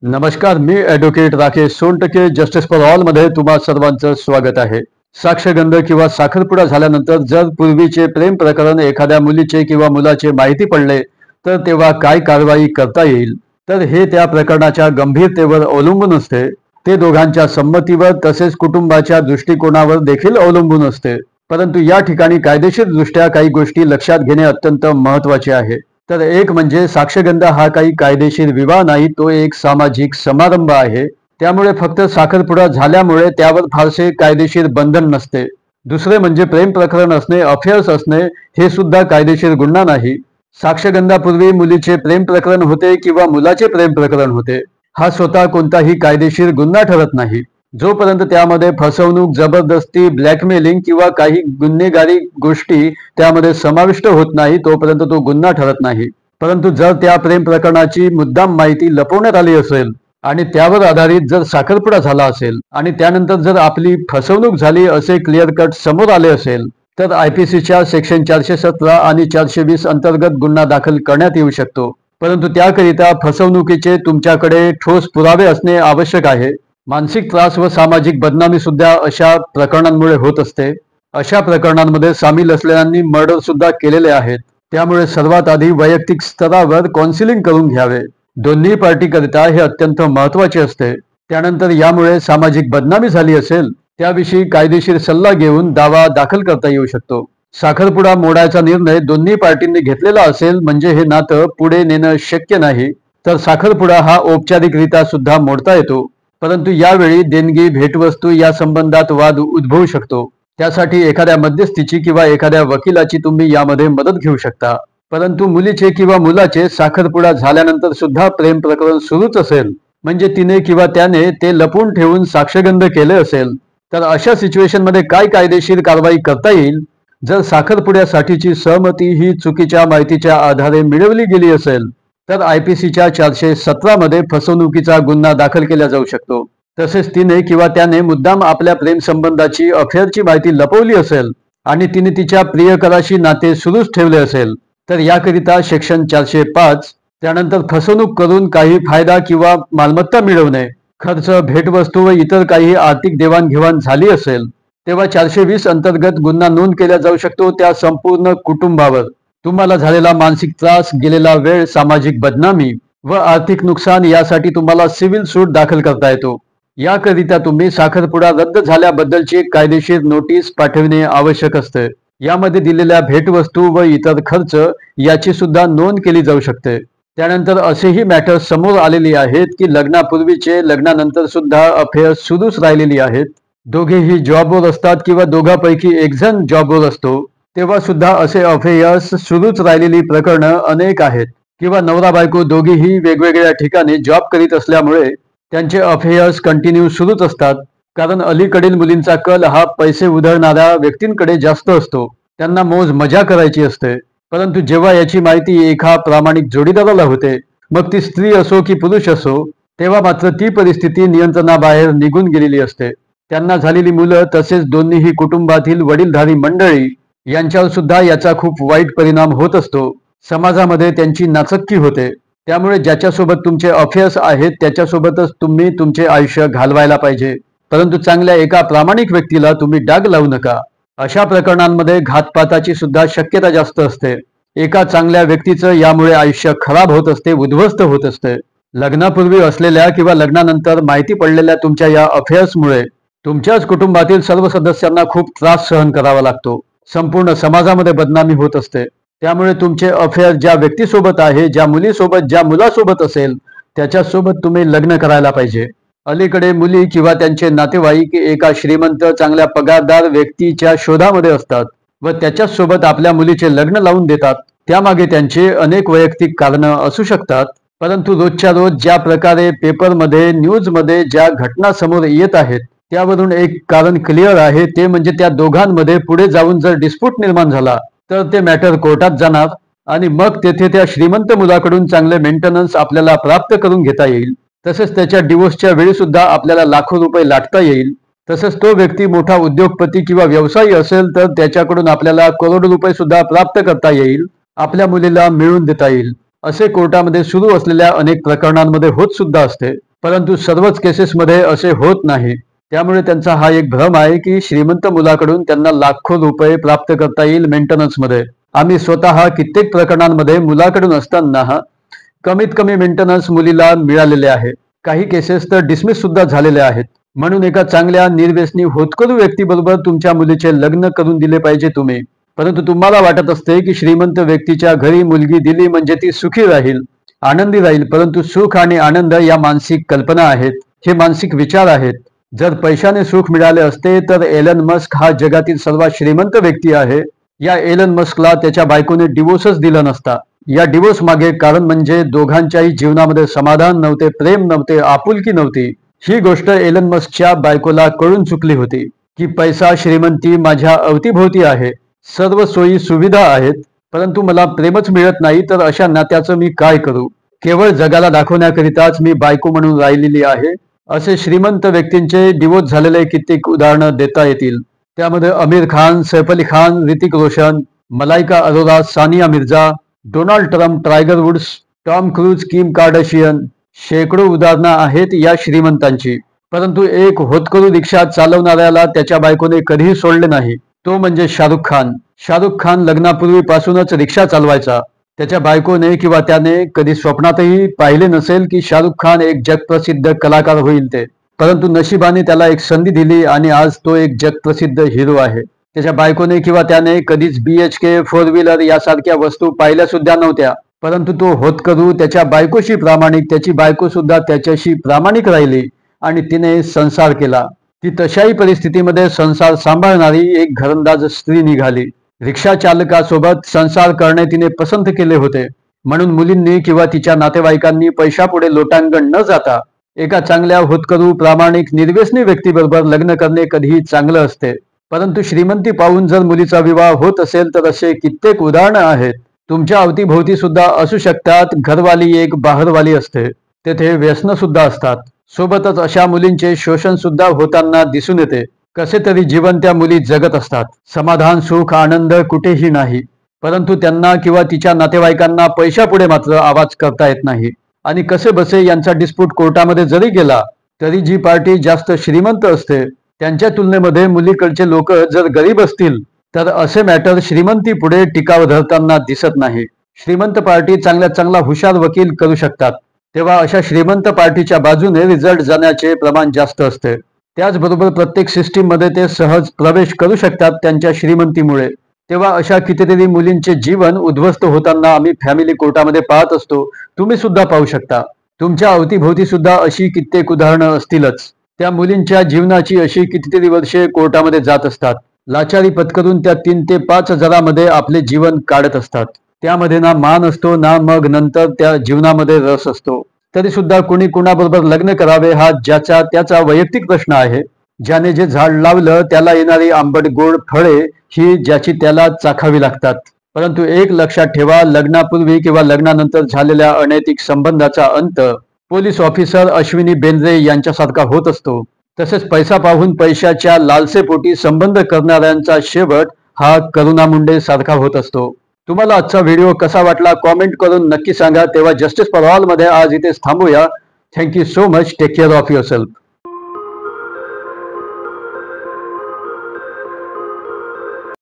नमस्कार, मी advocate Rakesh Sontake justice for all मध्ये तुम्हा सर्वांचं स्वागत आहे. साक्षगंध किंवा साखरपुडा झाल्यानंतर जर पूर्वीचे प्रेम प्रकरण एखाद्या मुलीचे किंवा मुलाचे माहिती पडले तर तेव्हा काय कारवाई करता येईल, तर हे त्या प्रकरणाच्या गंभीरतेवर अवलंबून असते. ते दोघांच्या संमतीवर तसेच कुटुंबाच्या दृष्टिकोनावर देखील अवलंबून असते. परंतु या ठिकाणी कायदेशीर दृष्ट्या काही गोष्टी लक्षात घेणे अत्यंत महत्त्वाचे आहे. तर एक म्हणजे साक्षगंध हा काही कायदेशीर विवाह नाही, तो एक सामाजिक समारंभ आहे. त्यामुळे फक्त साखरपुडा झाल्यामुळे त्यावर फारसे कायदेशीर बंधन नसते. दुसरे म्हणजे प्रेम प्रकरण असणे, अफेअर्स असणे हे सुद्धा कायदेशीर गुन्हा नाही. साक्षगंधापूर्वी मुलीचे प्रेम प्रकरण होते किंवा मुलाचे प्रेम प्रकरण होते, हा स्वतः कोणताही कायदेशीर गुन्हा ठरत नाही. जोपर्यंत त्यामध्ये फसवणूक, जबरदस्ती, ब्लॅकमेलिंग किंवा काही गुन्हेगारी गोष्टी त्यामध्ये समाविष्ट होत नाही तोपर्यंत तो गुन्हा ठरत नाही. परंतु जर त्या प्रेम प्रकरणाची मुद्दाम माहिती लपवण्यात आली असेल आणि त्यावर आधारित जर साखरपुडा झाला असेल आणि त्यानंतर जर आपली फसवणूक झाली असे क्लिअर कट समोर आले असेल तर IPCच्या सेक्शन 417 आणि 420 अंतर्गत गुन्हा दाखल करण्यात येऊ शकतो. परंतु त्याकरिता फसवणुकीचे तुमच्याकडे ठोस पुरावे असणे आवश्यक आहे. मानसिक त्रास व सामाजिक बदनामी सुद्धा अशा प्रकरणांमुळे होत असते. अशा प्रकरणांमध्ये सामील असलेल्यांनी मर्डर सुद्धा केलेले आहेत. त्यामुळे सर्वात आधी वैयक्तिक स्तरावर काउन्सिलिंग करून घ्यावे. दोन्ही पार्टीकरिता हे अत्यंत महत्त्वाचे असते. त्यानंतर यामुळे सामाजिक बदनामी झाली असेल त्याविषयी कायदेशीर सल्ला घेऊन दावा दाखल करता येऊ शकतो. साखरपुडा मोडायचा निर्णय दोन्ही पार्टींनी घेतलेला असेल म्हणजे हे नातं पुढे नेणं शक्य नाही, तर साखरपुडा हा औपचारिकरित्या सुद्धा मोडता येतो. परंतु यावेळी देणगी, भेटवस्तू या संबंधात वाद उद्भवू शकतो. त्यासाठी एखाद्या मध्यस्थीची किंवा एखाद्या वकिलाची तुम्ही यामध्ये मदत घेऊ शकता. परंतु मुलीचे किंवा मुलाचे साखरपुडा झाल्यानंतर सुद्धा प्रेम प्रकरण सुरूच असेल म्हणजे तिने किंवा त्याने ते लपवून ठेवून साक्षगंध केले असेल तर अशा सिच्युएशनमध्ये काय कायदेशीर कारवाई करता येईल. जर साखरपुड्यासाठीची सहमती ही चुकीच्या माहितीच्या आधारे मिळवली गेली असेल तर IPCच्या 417 मध्ये फसवणुकीचा गुन्हा दाखल केला जाऊ शकतो. तसेच तिने किंवा त्याने मुद्दाम आपल्या प्रेम संबंधाची अफेअरची माहिती लपवली असेल आणि तिने तिच्या प्रियकराशी नाते सुरूच ठेवले असेल तर याकरिता सेक्शन 405, त्यानंतर फसवणूक करून काही फायदा किंवा मालमत्ता मिळवणे, खर्च, भेटवस्तू व इतर काही आर्थिक देवाणघेवाण झाली असेल तेव्हा 420 अंतर्गत गुन्हा नोंद केला जाऊ शकतो. त्या संपूर्ण कुटुंबावर तुम्हाला झालेला मानसिक त्रास, गेलेला वेळ, सामाजिक बदनामी व आर्थिक नुकसान यासाठी तुम्हाला सिव्हिल सूट दाखल करता येतो. याकरिता तुम्ही साखरपुडा रद्द झाल्याबद्दलची एक कायदेशीर नोटीस पाठविणे आवश्यक असते. यामध्ये दिलेल्या भेटवस्तू व इतर खर्च याची सुद्धा नोंद केली जाऊ शकते. त्यानंतर असेही मॅटर्स समोर आलेली आहेत की लग्नापूर्वीचे लग्नानंतर सुद्धा अफेअर सुरूच राहिलेली आहेत. दोघेही जॉबवर असतात किंवा दोघांपैकी एक जण जॉबवर असतो तेव्हा सुद्धा असे अफेयर्स सुरूच राहिलेली प्रकरणं अनेक आहेत. किंवा नवरा बायको दोघेही वेगवेगळ्या ठिकाणी जॉब करीत असल्यामुळे त्यांचे अफेयर्स कंटिन्यू सुरूच असतात. कारण अलीकडील मुलींचा कल हा पैसे उधळणाऱ्या व्यक्तींकडे जास्त असतो. त्यांना मौज मजा करायची असते. परंतु जेव्हा याची माहिती एका प्रामाणिक जोडीदाराला होते, मग ती स्त्री असो की पुरुष असो, तेव्हा मात्र ती परिस्थिती नियंत्रणाबाहेर निघून गेलेली असते. त्यांना झालेली मुलं तसेच दोन्हीही कुटुंबातील वडीलधारी मंडळी यांच्यावर सुद्धा याचा खूप वाईट परिणाम होत असतो. समाजामध्ये त्यांची नाचक्की होते. त्यामुळे ज्याच्यासोबत तुमचे अफेअर्स आहेत त्याच्यासोबतच तुम्ही तुमचे आयुष्य घालवायला पाहिजे. परंतु चांगल्या एका प्रामाणिक व्यक्तीला तुम्ही डाग लावू नका. अशा प्रकरणांमध्ये घातपाताची सुद्धा शक्यता जास्त असते. एका चांगल्या व्यक्तीचं यामुळे आयुष्य खराब होत असते, उद्ध्वस्त होत असते. लग्नापूर्वी असलेल्या किंवा लग्नानंतर माहिती पडलेल्या तुमच्या या अफेअर्समुळे तुमच्याच कुटुंबातील सर्व सदस्यांना खूप त्रास सहन करावा लागतो. संपूर्ण समाजामध्ये बदनामी होत असते. त्यामुळे तुमचे अफेअर ज्या व्यक्तीसोबत आहे, ज्या मुलीसोबत, ज्या मुलासोबत असेल त्याच्यासोबत तुम्ही लग्न करायला पाहिजे. अलीकडे मुली किंवा त्यांचे नातेवाईक एका श्रीमंत, चांगल्या पगारदार व्यक्तीच्या शोधामध्ये असतात व त्याच्याच सोबत आपल्या मुलीचे लग्न लावून देतात. त्यामागे त्यांचे अनेक वैयक्तिक कारणं असू शकतात. परंतु रोजच्या रोज ज्या प्रकारे पेपरमध्ये, न्यूजमध्ये ज्या घटना समोर येत आहेत त्यावरून एक कारण क्लिअर आहे, ते म्हणजे त्या दोघांमध्ये पुढे जाऊन जर डिस्प्यूट निर्माण झाला तर ते मॅटर कोर्टात जाणार आणि मग तेथे त्या श्रीमंत मुलाकडून चांगले मेंटेनन्स आपल्याला प्राप्त करून घेता येईल. तसेच त्याच्या डिवोर्सच्या वेळी सुद्धा आपल्याला लाखो रुपये लाटता येईल. तसेच तो व्यक्ती मोठा उद्योगपती किंवा व्यवसायी असेल तर त्याच्याकडून आपल्याला करोडो रुपये सुद्धा प्राप्त करता येईल, आपल्या मुलीला मिळवून देता येईल. असे कोर्टामध्ये सुरू असलेल्या अनेक प्रकरणांमध्ये होत सुद्धा असते. परंतु सर्वच केसेसमध्ये असे होत नाही. त्यामुळे त्यांचा हा एक भ्रम आहे की श्रीमंत मुलाकडून त्यांना लाखो रुपये प्राप्त करता येईल मेंटेनन्समध्ये. आम्ही स्वतः कित्येक प्रकरणांमध्ये मुलाकडून असताना कमीत कमी मेंटेनन्स मुलीला मिळालेले आहे. काही केसेस तर डिसमिस सुद्धा झालेले आहेत. म्हणून एका चांगल्या निर्व्यसनी होतकरू व्यक्तीबरोबर तुमच्या मुलीचे लग्न करून दिले पाहिजे तुम्ही. परंतु तुम्हाला वाटत असते की श्रीमंत व्यक्तीच्या घरी मुलगी दिली म्हणजे ती सुखी राहील, आनंदी राहील. परंतु सुख आणि आनंद या मानसिक कल्पना आहेत, हे मानसिक विचार आहेत. जर पैशाने सुख मिळाले असते तर एलन मस्क हा जगातील सर्वात श्रीमंत व्यक्ती आहे. या एलन मस्कला त्याच्या बायकोने डिवोर्सच दिला नसता. या डिवोर्स मागे कारण म्हणजे दोघांच्याही जीवनामध्ये समाधान नव्हते, प्रेम नव्हते, आपुलकी नव्हती. ही गोष्ट एलन मस्कच्या बायकोला कळून चुकली होती की पैसा, श्रीमंती माझ्या अवतीभोवती आहे, सर्व सोयी सुविधा आहेत, परंतु मला प्रेमच मिळत नाही, तर अशा नात्याचं मी काय करू. केवळ जगाला दाखवण्याकरिताच मी बायको म्हणून राहिलेली आहे. असे श्रीमंत व्यक्तींचे डिवोर्स झालेले कित्येक उदाहरणं देता येतील. त्यामध्ये Aamir Khan, Saif Ali Khan, Hrithik Roshan, Malaika Arora, Sania Mirza, Donald Trump, Tiger Woods, Tom Cruise, Kim Kardashian, शेकडो उदाहरणं आहेत या श्रीमंतांची. परंतु एक होतकरू रिक्षा चालवणाऱ्याला त्याच्या बायकोने कधीही सोडले नाही, तो म्हणजे शाहरुख खान. शाहरुख खान लग्नापूर्वीपासूनच रिक्षा चालवायचा. त्याच्या बायकोने किंवा त्याने कधी स्वप्नातही पाहिले नसेल की शाहरुख खान एक जगप्रसिद्ध कलाकार होईल ते. परंतु नशिबाने त्याला एक संधी दिली आणि आज तो एक जगप्रसिद्ध हिरो आहे. त्याच्या बायकोने किंवा त्याने कधीच BHK, 4 व्हीलर यासारख्या वस्तू पाहिल्या सुद्धा नव्हत्या. परंतु तो होतकरू त्याच्या बायकोशी प्रामाणिक, त्याची बायको सुद्धा त्याच्याशी प्रामाणिक राहिली आणि तिने संसार केला. ती तशाही परिस्थितीमध्ये संसार सांभाळणारी एक घरंदाज स्त्री निघाली. रिक्षा चालकासोबत संसार करणे तिने पसंत केले होते. म्हणून मुलींनी किंवा तिच्या नातेवाईकांनी पैशापुढे लोटांगण न जाता एका चांगल्या होतकरू, प्रामाणिक, निर्व्यसनी व्यक्तीबरोबर लग्न करणे कधीही चांगलं असते. परंतु श्रीमंती पाहून जर मुलीचा विवाह होत असेल तर असे कित्येक उदाहरणं आहेत. तुमच्या अवतीभोवती सुद्धा असू शकतात. घरवाली एक बाहेरवाली असते, तेथे व्यसन सुद्धा असतात. सोबतच अशा मुलींचे शोषण सुद्धा होताना दिसून येते. कसे तरी जीवन त्या मुली जगत असतात. समाधान, सुख, आनंद कुठेही नाही. परंतु त्यांना किंवा तिच्या नातेवाईकांना पैशापुढे मात्र आवाज करता येत नाही. आणि कसे बसे यांचा डिस्प्यूट कोर्टामध्ये जरी गेला तरी जी पार्टी जास्त श्रीमंत असते त्यांच्या तुलनेमध्ये मुलीकडचे लोक जर गरीब असतील तर असे मॅटर श्रीमंती पुढे टिकाव धरताना दिसत नाही. श्रीमंत पार्टी चांगल्यात चांगला हुशार वकील करू शकतात, तेव्हा अशा श्रीमंत पार्टीच्या बाजूने रिझल्ट जाण्याचे प्रमाण जास्त असते. त्याचबरोबर प्रत्येक सिस्टीममध्ये ते सहज प्रवेश करू शकतात त्यांच्या श्रीमंतीमुळे. तेव्हा अशा कितीतरी मुलींचे जीवन उद्ध्वस्त होताना आम्ही फॅमिली कोर्टामध्ये पाहत असतो. तुम्ही सुद्धा पाहू शकता. तुमच्या अवतीभोवती सुद्धा अशी कित्येक उदाहरणं असतीलच. त्या मुलींच्या जीवनाची अशी कितीतरी वर्षे कोर्टामध्ये जात असतात. लाचारी पत्करून त्या 3 ते 5 हजारामध्ये आपले जीवन काढत असतात. त्यामध्ये ना मान असतो ना मग नंतर त्या जीवनामध्ये रस असतो. तरी सुद्धा कुणी कुणाबरोबर लग्न करावे हा ज्याचा त्याचा वैयक्तिक प्रश्न आहे. ज्याने जे झाड लावलं त्याला येणारी आंबट गोड फळे ही ज्याची त्याला चाखावी लागतात. परंतु एक लक्षात ठेवा, लग्नापूर्वी किंवा लग्नानंतर झालेल्या अनैतिक संबंधाचा अंत पोलीस ऑफिसर अश्विनी बेंद्रे यांच्यासारखा होत असतो. तसेच पैसा पाहून पैशाच्या लालसेपोटी संबंध करणाऱ्यांचा शेवट हा करुणा मुंडे सारखा होत असतो. तुम्हाला आजचा व्हिडिओ कसा वाटला कॉमेंट करून नक्की सांगा. तेव्हा जस्टिस फॉर ऑल मध्ये आज इथेच थांबूया. Thank you so much. Take care of yourself.